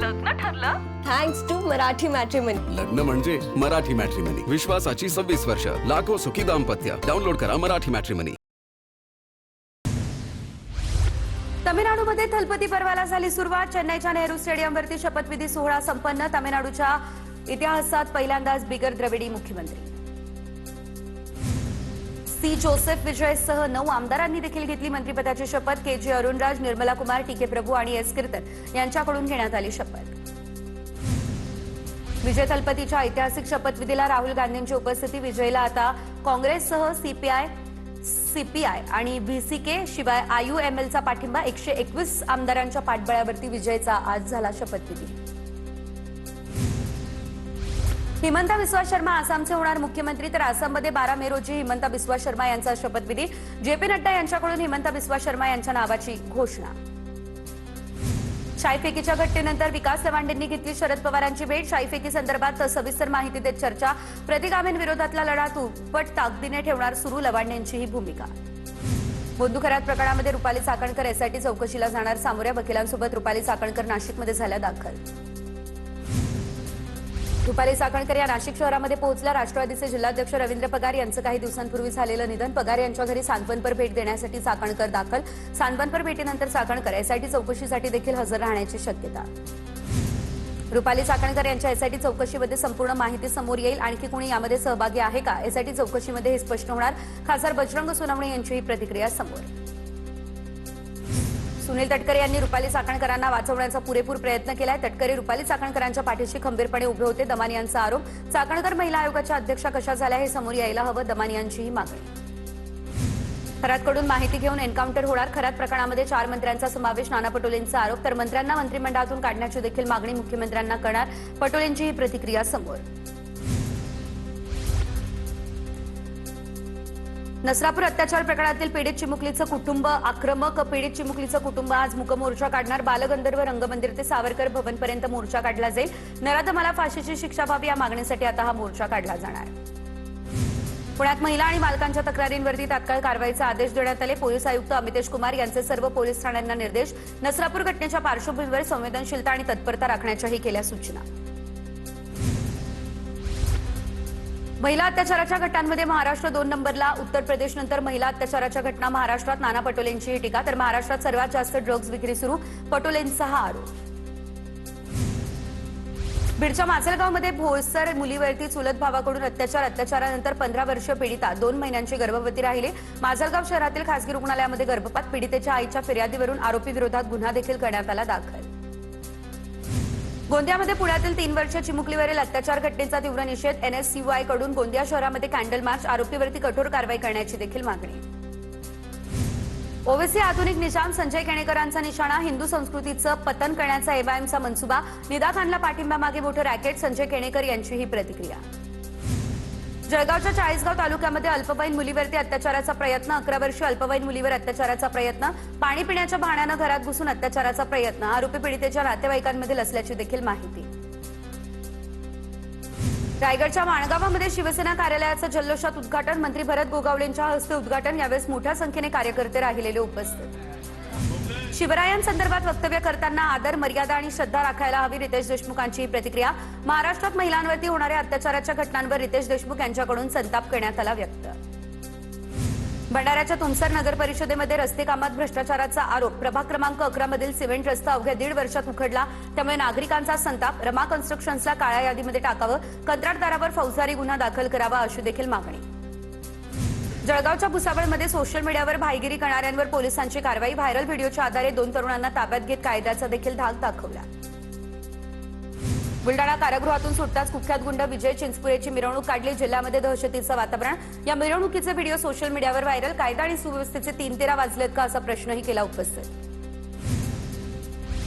लग्न ठरलं? Thanks to Marathi matrimony. लग्न म्हणजे मराठी मॅट्रिमनी. विश्वासाची 26 वर्ष. लाखो सुखी दाम्पत्य. डाउनलोड करा मराठी मॅट्रिमनी. तमिळनाडूमध्ये थलपती पर्वाला झाली सुरुवात. चेन्नईच्या नेहरू स्टेडियमवरती शपथविधी सोहळा संपन्न. तमिळनाडूच्या इतिहासात पहिल्यांदाच बिगर द्रविडी मुख्यमंत्री. सी जोसेफ विजयसह 9 आमदारांनी देखील घेतली मंत्रिपदाची शपथ. के.जी. अरुणराज, निर्मला कुमार, टी.के. प्रभू आणि एस. कीर्तन यांच्याकडून घेण्यात आली शपथ. विजय थलपतीच्या ऐतिहासिक शपथविधीला राहुल गांधींची उपस्थिती. विजयला आता काँग्रेससह सीपीआय आणि व्हीसीके शिवाय आययूएमएलचा पाठिंबा. 121 आमदारांच्या पाठबळावरती विजयचा आज झाला शपथविधी. हिमंता बिस्वा शर्मा आसामचे होणार मुख्यमंत्री. तर आसाममध्ये 12 मे रोजी हिमंता बिस्वा शर्मा यांचा शपथविधी. जे.पी. नड्डा यांच्याकडून हिमंता बिस्वा शर्मा यांच्या नावाची घोषणा. शाईफेकीच्या घटनेनंतर विकास लवांडेंनी घेतली शरद पवारांची भेट. शाईफेकी संदर्भात सविस्तर माहिती देत चर्चा. प्रतिगामींविरोधातला लढा तुपट ताकदीने ठेवणार सुरू, लवांडेंची ही भूमिका. बोंधू खरात प्रकरणामध्ये रुपाली चाकणकर एसआयटी चौकशीला जाणार. सामोऱ्या वकिलांसोबत रुपाली चाकणकर नाशिकमध्ये झाल्या दाखल. रुपाली चाकणकर या नाशिक शहरामध्ये पोहोचल्या. राष्ट्रवादीचे जिल्हाध्यक्ष रवींद्र पगार यांचं काही दिवसांपूर्वी झालेलं निधन. पगार यांच्या घरी सांत्वनपर भेट देण्यासाठी चाकणकर दाखल. सांत्वनपर भेटीनंतर चाकणकर एसआयटी चौकशीसाठी देखील हजर राहण्याची शक्यता. रुपाली चाकणकर यांच्या एसआयटी चौकशीमध्ये संपूर्ण माहिती समोर येईल. आणखी कोणी यामध्ये सहभागी आहे का, एसआयटी चौकशीमध्ये हे स्पष्ट होणार. खासदार बजरंग सोनवणे यांची ही प्रतिक्रिया समोर. सुनील तटकरे यांनी रुपाली चाकणकरांना वाचवण्याचा पुरेपूर प्रयत्न केलाय. तटकरे रुपाली चाकणकरांच्या पाठीशी खंबीरपणे उभे होते. दमानी यांचा आरोप. चाकणकर महिला आयोगाच्या अध्यक्षा कशा झाल्या हे समोर यायला हवं, दमानी यांची ही मागणी. खरातकडून माहिती घेऊन एन्काउंटर होणार. खरात प्रकरणामध्ये 4 मंत्र्यांचा समावेश. नाना पटोलेंचा आरोप. तर मंत्र्यांना मंत्रिमंडळातून काढण्याची देखील मागणी मुख्यमंत्र्यांना करणार. पटोलेंची ही प्रतिक्रिया समोर. नसरापूर अत्याचार प्रकरणातील पीडित चिमुकलीचं कुटुंब आक्रमक. पीडित चिमुकलीचं कुटुंब आज मूक मोर्चा काढणार. बालगंधर्व रंगमंदिर ते सावरकर भवनपर्यंत मोर्चा काढला जाईल. नराधमाला फाशीची शिक्षा व्हावी या मागणीसाठी आता हा मोर्चा काढला जाणार. पुण्यात महिला आणि मालकांच्या तक्रारींवरती तात्काळ कारवाईचे आदेश देण्यात आले. पोलीस आयुक्त अमितेश कुमार यांचे सर्व पोलीस ठाण्यांना निर्देश. नसरापूर घटनेच्या पार्श्वभूमीवर संवेदनशीलता आणि तत्परता राखण्याच्याही केल्या सूचना. महिला अत्याचाराच्या घटनांमध्ये महाराष्ट्र 2 नंबरला. उत्तर प्रदेशनंतर महिला अत्याचाराच्या घटना महाराष्ट्रात. नाना पटोलेंची ही टीका. तर महाराष्ट्रात सर्वात जास्त ड्रग्ज विक्री सुरू, पटोलेंचा हा आरोप. बीडच्या माजलगावमध्ये भोळसर मुलीवरती चुलत भावाकडून अत्याचारानंतर 15 वर्षीय पीडिता 2 महिन्यांची गर्भवती राहिली. माजलगाव शहरातील खासगी रुग्णालयामध्ये गर्भपात. पीडितेच्या आईच्या फिर्यादीवरून आरोपी विरोधात गुन्हा देखील करण्यात आला दाखल. गोंदियामध्ये पुण्यातील 3 वर्षीय चिमुकलीवरील अत्याचार घटनेचा तीव्र निषेध. NSCUI कडून गोंदिया शहरामध्ये कॅन्डल मार्च. आरोपीवरती कठोर कारवाई करण्याची देखील मागणी. ओवेसी आधुनिक निजाम. संजय केणेकरांचा निशाणा. हिंदू संस्कृतीचं पतन करण्याचा एमआयएमचा मनसुबा. निदा खानला पाठिंबा मागे मोठं रॅकेट. संजय केणेकर यांची ही प्रतिक्रिया. जळगावच्या चाळीसगाव तालुक्यामध्ये अल्पवयीन मुलीवरती अत्याचाराचा प्रयत्न. 11 वर्षीय अल्पवयीन मुलीवर अत्याचाराचा प्रयत्न. पाणी पिण्याच्या बहाण्यानं घरात घुसून अत्याचाराचा प्रयत्न. आरोपी पीडितेच्या नातेवाईकांमधील असल्याची देखील माहिती. रायगडच्या माणगावामध्ये शिवसेना कार्यालयाचं जल्लोषात उद्घाटन. मंत्री भरत गोगावलेंच्या हस्ते उद्घाटन. यावेळेस मोठ्या संख्येने कार्यकर्ते राहिलेले उपस्थित. शिवरायांसंदर्भात वक्तव्य करताना आदर, मर्यादा आणि श्रद्धा राखायला हवी. रितेश देशमुखांची प्रतिक्रिया. महाराष्ट्रात महिलांवरती होणाऱ्या अत्याचाराच्या घटनांवर रितेश देशमुख यांच्याकडून संताप करण्यात आला व्यक्त. भंडाऱ्याच्या तुमसर नगर परिषदेमध्ये रस्ते कामात भ्रष्टाचाराचा आरोप. प्रभाग क्रमांक 11 मधील सिमेंट रस्ता अवघ्या 1.5 वर्षात उखडला. त्यामुळे नागरिकांचा संताप. रमा कन्स्ट्रक्शन्सला काळ्या यादीमध्ये टाकावं. कंत्राटदारावर फौजदारी गुन्हा दाखल करावा अशी देखील मागणी. जळगावच्या भुसावळमध्ये सोशल मीडियावर भाईगिरी करणाऱ्यांवर पोलिसांची कारवाई. व्हायरल व्हिडिओच्या आधारे 2 तरुणांना ताब्यात घेत कायद्याचा देखील धाक दाखवला. बुलडाणा कारागृहातून सुटताच कुख्यात गुंड विजय चिंचपुरेची मिरवणूक काढली. जिल्ह्यामध्ये दहशतीचं वातावरण. या मिरवणुकीचे व्हिडिओ सोशल मीडियावर व्हायरल. कायदा आणि सुव्यवस्थेचे 3-13 वाजलेत का असा प्रश्नही केला उपस्थित.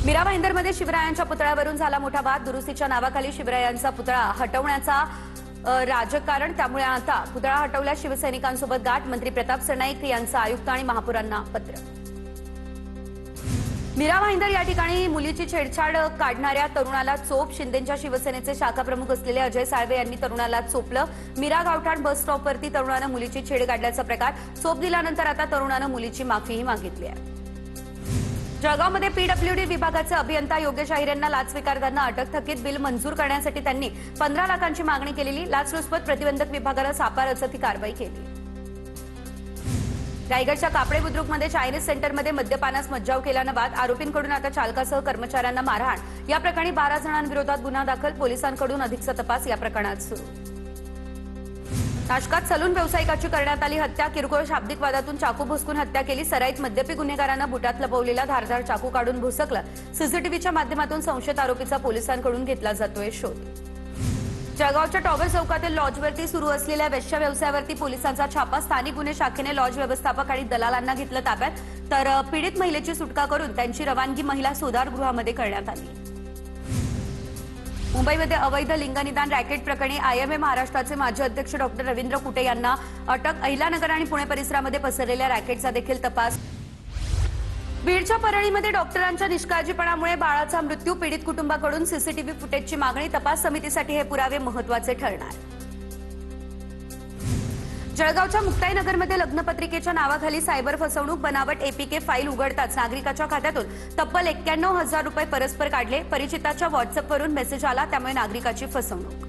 मीरा भाईंदरमध्ये शिवरायांच्या पुतळ्यावरून झाला मोठा वाद. दुरुस्तीच्या नावाखाली शिवरायांचा पुतळा हटवण्याचा राजकारण. त्यामुळे आता पुतळा हटवल्यास शिवसैनिकांसोबत गाठ. मंत्री प्रताप सरनाईक यांचं आयुक्त आणि महापौरांना पत्र. मीरा भाईंदर या ठिकाणी मुलीची छेडछाड काढणाऱ्या तरुणाला चोप. शिंदेच्या शिवसेनेचे शाखा प्रमुख असलेले अजय साळवे यांनी तरुणाला चोपलं. मीरा गावठाण बस स्टॉपवरती तरुणानं मुलीची छेड काढल्याचा प्रकार. चोप दिल्यानंतर आता तरुणानं मुलीची माफीही मागितली आहे. जळगावमध्ये पीडब्ल्यूडी विभागाचे अभियंता योगेश अहिर यांना लाच स्वीकारताना अटक. थकीत बिल मंजूर करण्यासाठी त्यांनी 15 लाखांची मागणी केलेली. लाचलुचपत प्रतिबंधक विभागाला सापळा रचत ही कारवाई केली. रायगडच्या कापडे बुद्रुकमध्ये चायनीज सेंटरमध्ये मद्यपानास मज्जाव केल्यानं वाद. आरोपींकडून आता चालकासह कर्मचाऱ्यांना मारहाण. या प्रकरणी 12 जणांविरोधात गुन्हा दाखल. पोलिसांकडून अधिकचा तपास या प्रकरणात सुरू. नाशकात सलून व्यावसायिकाची करण्यात आली हत्या. किरकोळ शाब्दिक वादातून चाकू भोसकून हत्या केली. सराईत मद्यपी गुन्हेगारांना बुटात लपवलेला धारदार चाकू काढून भोसकलं. सीसीटीव्हीच्या माध्यमातून संशयित आरोपीचा पोलिसांकडून घेतला जातोय शोध. जळगावच्या टॉवर चौकातील लॉजवरती सुरू असलेल्या वेश्या व्यवसायावरती पोलिसांचा छापा. स्थानिक गुन्हे शाखेने लॉज व्यवस्थापक आणि दलालांना घेतलं ताब्यात. तर पीडित महिलेची सुटका करून त्यांची रवानगी महिला सुधारगृहामध्ये करण्यात आली. मुंबईमध्ये अवैध लिंगनिदान रॅकेट प्रकरणी आयएमए महाराष्ट्राचे माजी अध्यक्ष डॉक्टर रवींद्र कुटे यांना अटक. अहिल्यानगर आणि पुणे परिसरामध्ये पसरलेल्या रॅकेटचा देखील तपास. बीडच्या परळीमध्ये डॉक्टरांच्या निष्काळजीपणामुळे बाळाचा मृत्यू. पीडित कुटुंबाकडून सीसीटीव्ही फुटेजची मागणी. तपास समितीसाठी हे पुरावे महत्त्वाचे ठरणार. जळगावच्या मुक्ताईनगरमध्ये लग्नपत्रिकेच्या नावाखाली सायबर फसवणूक. बनावट एपीके फाईल उघडताच नागरिकाच्या खात्यातून तब्बल 91,000 रुपये परस्पर काढले. परिचिताच्या व्हॉट्सअपवरून मेसेज आला, त्यामुळे नागरिकाची फसवणूक.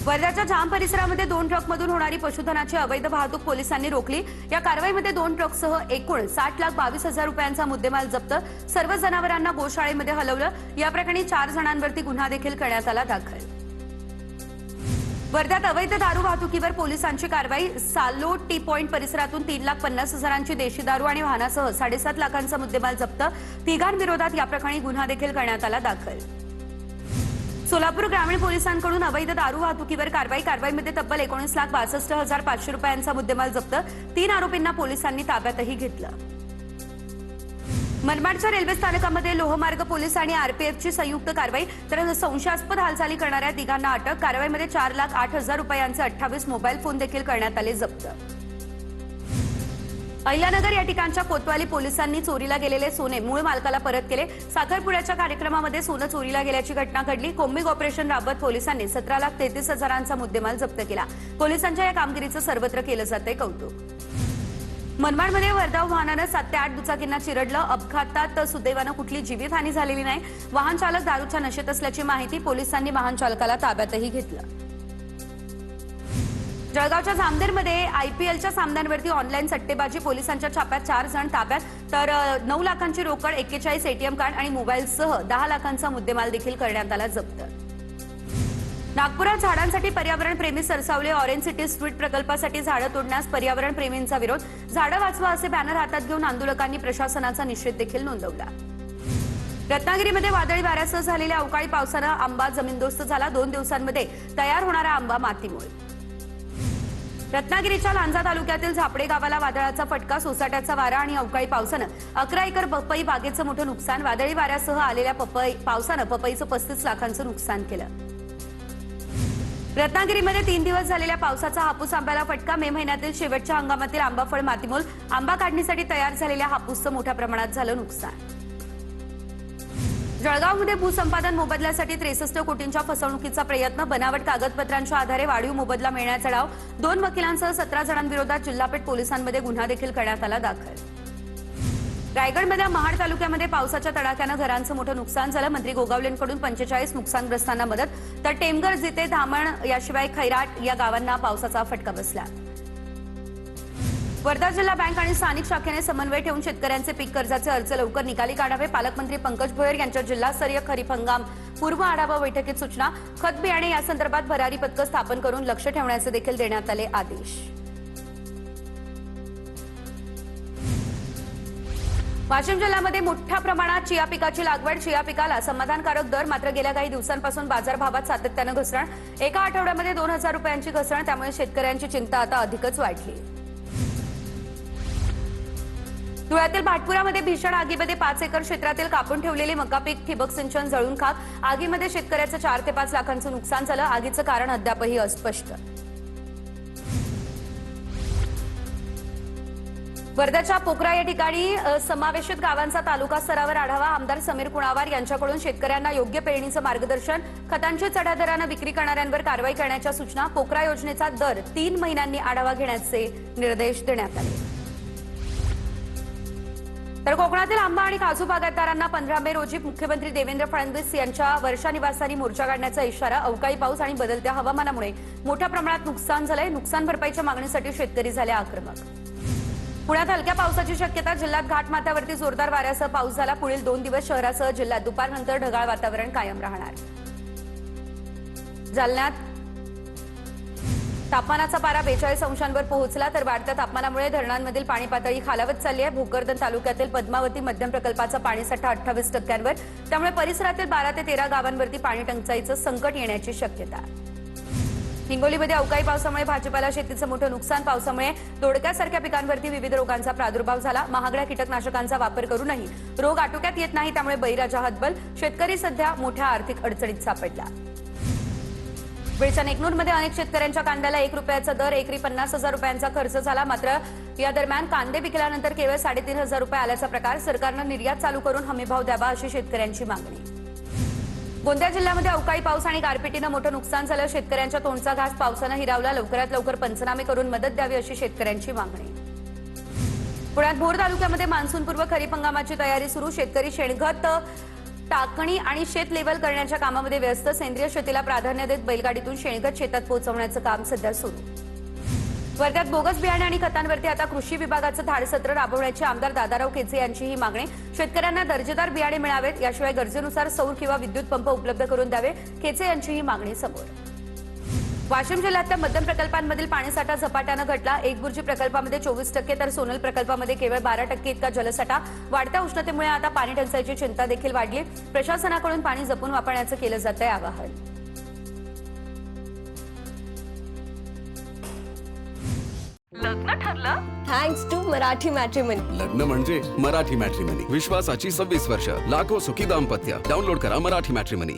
वर्ध्याच्या जाम परिसरामध्ये 2 ट्रकमधून होणारी पशुधनाची अवैध वाहतूक पोलिसांनी रोखली. या कारवाईमध्ये 2 ट्रकसह एकूण 60,22,000 रुपयांचा मुद्देमाल जप्त. सर्व जनावरांना गोशाळेमध्ये हलवलं. या प्रकरणी 4 जणांवरती गुन्हा देखील करण्यात आला दाखल. वर्ध्यात अवैध दारू वाहतुकीवर पोलिसांची कारवाई. सालो टी पॉइंट परिसरातून 3,50,000ची देशी दारू आणि वाहनासह 7.5 लाखांचा मुद्देमाल जप्त. तिघांविरोधात या प्रकरणी गुन्हा देखील करण्यात आला दाखल. सोलापूर ग्रामीण पोलिसांकडून अवैध दारू वाहतुकीवर कारवाई. कारवाईमध्ये तब्बल 19,62,500 रुपयांचा मुद्देमाल जप्त. 3 आरोपींना पोलिसांनी ताब्यातही घेतलं. मनमाडच्या रेल्वे स्थानकामध्ये लोहमार्ग पोलीस आणि आरपीएफची संयुक्त कारवाई. तर संशयास्पद हालचाली करणाऱ्या तिघांना अटक. कारवाईमध्ये 4,08,000 रुपयांचे 28 मोबाईल फोन देखील करण्यात आले जप्त. अहिल्यानगर या ठिकाणच्या कोतवाली पोलिसांनी चोरीला गेलेले सोने मूळ मालकाला परत केले. साखरपुड्याच्या कार्यक्रमामध्ये सोनं चोरीला गेल्याची घटना घडली. कोम्बिंग ऑपरेशन राबवत पोलिसांनी 17,33,000चा मुद्देमाल जप्त केला. पोलिसांच्या या कामगिरीचं सर्वत्र केलं जातंय कौतुक. मनमाडमध्ये वर्धाव वाहनानं 7 ते 8 दुचाकींना चिरडलं. अपघातात सुदैवानं कुठली जीवितहानी झालेली नाही. वाहन चालक दारूच्या नशेत असल्याची माहिती. पोलिसांनी वाहन चालकाला ताब्यातही घेतलं. जळगावच्या जामनेरमध्ये आयपीएलच्या सामन्यांवरती ऑनलाईन सट्टेबाजी. पोलिसांच्या छाप्यात 4 जण ताब्यात. तर 9 लाखांची रोकड, 41 एटीएम कार्ड आणि मोबाईलसह 10 लाखांचा मुद्देमाल देखील करण्यात आला जप्त. नागपुरात झाडांसाठी पर्यावरण प्रेमी सरसावले. ऑरेंज सिटी स्ट्रीट प्रकल्पासाठी झाडं तोडण्यास पर्यावरण प्रेमींचा विरोध. झाडं वाचवा असे बॅनर हातात घेऊन आंदोलकांनी प्रशासनाचा निषेध देखील नोंदवला. रत्नागिरीमध्ये वादळी वाऱ्यासह झालेल्या अवकाळी पावसानं आंबा जमीनदोस्त झाला. 2 दिवसांमध्ये तयार होणारा आंबा मातीमोल. रत्नागिरीच्या लांजा तालुक्यातील झापडे गावाला वादळाचा फटका. सोसाट्याचा वारा आणि अवकाळी पावसानं 11 एकर पपई बागेचं मोठं नुकसान. वादळी वाऱ्यासह आलेल्या पावसानं पपईचं 35 लाखांचं नुकसान केलं. रत्नागिरीमध्ये 3 दिवस झालेल्या पावसाचा हापूस आंब्याला फटका. मे महिन्यातील शेवटच्या हंगामातील आंबाफळ मातीमोल. आंबा काढणीसाठी तयार झालेल्या हापूसचं मोठ्या प्रमाणात झालं नुकसान. जळगावमध्ये भूसंपादन मोबदल्यासाठी 63 कोटींच्या फसवणुकीचा प्रयत्न. बनावट कागदपत्रांच्या आधारे वाढीव मोबदला मिळण्याचा डाव. 2 वकिलांसह 17 जणांविरोधात जिल्हापेठ पोलिसांमध्ये गुन्हा देखील करण्यात आला दाखल. रायगडमध्ये महाड तालुक्यामध्ये पावसाच्या तडाख्यानं घरांचं मोठं नुकसान झालं. मंत्री गोगावलेंकडून 45 नुकसानग्रस्तांना मदत. तर टेमघर, जिते, धामण याशिवाय खैराट या गावांना पावसाचा फटका बसला. वर्धा जिल्हा बँक आणि स्थानिक शाखेने समन्वय ठेवून शेतकऱ्यांचे पीक कर्जाचे अर्ज लवकर निकाली काढावे. पालकमंत्री पंकज भोयर यांच्या जिल्हास्तरीय खरीप हंगाम पूर्व आढावा बैठकीत सूचना. खत बियाणे यासंदर्भात भरारी पथकं स्थापन करून लक्ष ठेवण्याचे देखील देण्यात आले आदेश. वाशिम जिल्ह्यामध्ये मोठ्या प्रमाणात चिया पिकाची लागवड. चिया पिकाला समाधानकारक दर. मात्र गेल्या काही दिवसांपासून बाजारभावात सातत्यानं घसरण. एका आठवड्यामध्ये 2,000 रुपयांची घसरण. त्यामुळे शेतकऱ्यांची चिंता आता अधिकच वाढली. धुळ्यातील भाटपुरामध्ये भीषण आगीमध्ये 5 एकर क्षेत्रातील कापून ठेवलेले मका पीक ठिबक सिंचन जळून खाक. आगीमध्ये शेतकऱ्याचं 4 ते 5 लाखांचं नुकसान झालं. आगीचं कारण अद्यापही अस्पष्ट. वर्ध्याच्या पोखरा या ठिकाणी समावेशित गावांचा तालुका स्तरावर आढावा. आमदार समीर कुणावार यांच्याकडून शेतकऱ्यांना योग्य पेरणीचं मार्गदर्शन. खतांची चढ्या दरानं विक्री करणाऱ्यांवर कारवाई करण्याच्या सूचना. पोखरा योजनेचा दर 3 महिन्यांनी आढावा घेण्याचे निर्देश देण्यात आले. तर कोकणातील आंबा आणि काजू बागायतदारांना 15 मे रोजी मुख्यमंत्री देवेंद्र फडणवीस यांच्या वर्षा निवासानी मोर्चा काढण्याचा इशारा. अवकाळी पाऊस आणि बदलत्या हवामानामुळे मोठ्या प्रमाणात नुकसान झालंय. नुकसान भरपाईच्या मागणीसाठी शेतकरी झाले आक्रमक. पुण्यात हलक्या पावसाची शक्यता. जिल्ह्यात घाटमाथ्यावरती जोरदार वाऱ्यासह पाऊस झाला. पुढील 2 दिवस शहरासह जिल्ह्यात दुपारनंतर ढगाळ वातावरण कायम राहणार. जालन्यात तापमानाचा पारा 42 अंशांवर पोहोचला. तर वाढत्या तापमानामुळे धरणांमधील पाणी पातळी खालावत चालली आहे. भोकरदन तालुक्यातील पद्मावती मध्यम प्रकल्पाचा पाणीसाठा 28%वर. त्यामुळे परिसरातील 12 ते 13 गावांवरती पाणी टंचाईचं संकट येण्याची शक्यता. हिंगोलीमध्ये अवकाळी पावसामुळे भाजीपाला शेतीचं मोठं नुकसान. पावसामुळे दोडक्यासारख्या पिकांवरती विविध रोगांचा प्रादुर्भाव झाला. महागड्या कीटकनाशकांचा वापर करूनही रोग आटोक्यात येत नाही. त्यामुळे बळीराजा हतबल. शेतकरी सध्या मोठ्या आर्थिक अडचणीत सापडला. बीडच्या नेकनूरमध्ये अनेक शेतकऱ्यांच्या कांद्याला ₹1 दर, एकरी 50,000 रुपयांचा खर्च झाला. मात्र या दरम्यान कांदे विकल्यानंतर केवळ 3,500 रुपये आल्याचा प्रकार. सरकारनं निर्यात चालू करून हमीभाव द्यावा अशी शेतकऱ्यांची मागणी. गोंदिया जिल्ह्यामध्ये अवकाळी पाऊस आणि गारपिटीनं मोठं नुकसान झालं. शेतकऱ्यांच्या तोंडचा घास पावसानं हिरावला. लवकरात लवकर पंचनामे करून मदत द्यावी अशी शेतकऱ्यांची मागणी. पुण्यात भोर तालुक्यामध्ये मान्सूनपूर्व खरीप हंगामाची तयारी सुरू. शेतकरी शेणखत टाकणी आणि शेत लेवल करण्याच्या कामामध्ये व्यस्त. सेंद्रिय शेतीला प्राधान्य देत बैलगाडीतून शेणखत शेतात पोहोचवण्याचं काम सध्या सुरू. वर्ध्यात बोगस बियाणे आणि खतांवरती आता कृषी विभागाचं धाडसत्र राबवण्याची आमदार दादाराव केचे यांची ही मागणी. शेतकऱ्यांना दर्जेदार बियाणे मिळावेत. याशिवाय गरजेनुसार सौर किंवा विद्युत पंप उपलब्ध करून द्यावे. केचे यांची ही मागणी समोर. वाशिम जिल्ह्यातल्या मध्यम प्रकल्पांमधील पाणीसाठा झपाट्यानं घटला. एकबुर्जी प्रकल्पामध्ये 24%, तर सोनल प्रकल्पामध्ये केवळ 12% इतका जलसाठा. वाढत्या उष्णतेमुळे आता पाणी टंचाईची चिंता देखील वाढली. प्रशासनाकडून पाणी जपून वापरण्याचं केलं जातंय आवाहन. लग्न ठरलं? Thanks to Marathi matrimony. लग्न म्हणजे मराठी मॅट्रिमनी. विश्वासाची 26 वर्ष. लाखो सुखी दाम्पत्य. डाउनलोड करा मराठी मॅट्रिमनी.